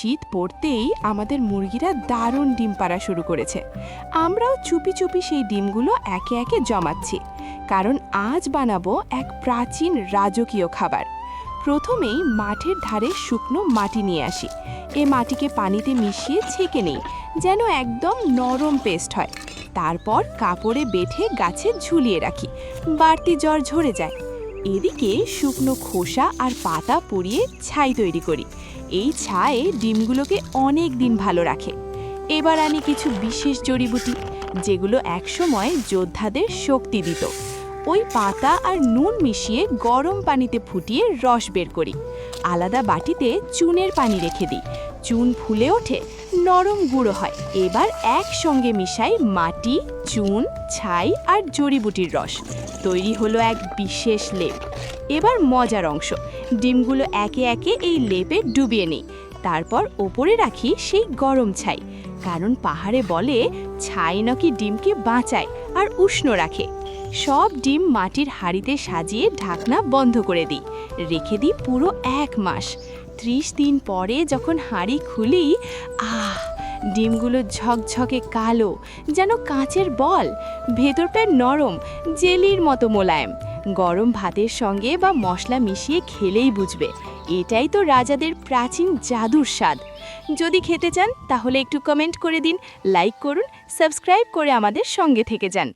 শীত পড়তেই আমাদের মুরগিরা দারুণ ডিম পাড়া শুরু করেছে। আমরাও চুপি চুপি সেই ডিমগুলো একে একে জমাচ্ছি, কারণ আজ বানাবো এক প্রাচীন রাজকীয় খাবার। প্রথমেই মাঠের ধারে শুকনো মাটি নিয়ে আসি। এ মাটিকে পানিতে মিশিয়ে ছেঁকে নিই, যেন একদম নরম পেস্ট হয়। তারপর কাপড়ে বেঁধে গাছে ঝুলিয়ে রাখি, বাড়তি জ্বর ঝরে যায়। এদিকে শুকনো খোসা আর পাতা পুড়িয়ে ছাই তৈরি করি। এই ছায়ে ডিমগুলোকে অনেক দিন ভালো রাখে। এবার আনি কিছু বিশেষ জড়িবুটি, যেগুলো একসময় যোদ্ধাদের শক্তি দিত। ওই পাতা আর নুন মিশিয়ে গরম পানিতে ফুটিয়ে রস বের করি। আলাদা বাটিতে চুনের পানি রেখে দিই। চুন ফুলে ওঠে, নরম গুঁড়ো হয়। এবার একসঙ্গে মিশাই মাটি, চুন, ছাই আর জড়িবুটির রস। তৈরি হলো এক বিশেষ লেপ। এবার মজার অংশ, ডিমগুলো একে একে এই লেপে ডুবিয়ে নিই। তারপর ওপরে রাখি সেই গরম ছাই, কারণ পাহাড়ে বলে ছাই নাকি ডিমকে বাঁচায় আর উষ্ণ রাখে। সব ডিম মাটির হাঁড়িতে সাজিয়ে ঢাকনা বন্ধ করে দিই। রেখে দিই পুরো 1 মাস। 30 দিন পরে যখন হাঁড়ি খুলি, ডিমগুলো ঝকঝকে কালো, যেন কাঁচের বল। ভেতরটা নরম, জেলির মতো মোলায়েম। গরম ভাতের সঙ্গে বা মশলা মিশিয়ে খেলেই বুঝবে, এটাই তো রাজাদের প্রাচীন জাদুর স্বাদ। যদি খেতে চান তাহলে একটু কমেন্ট করে দিন, লাইক করুন, সাবস্ক্রাইব করে আমাদের সঙ্গে থেকে যান।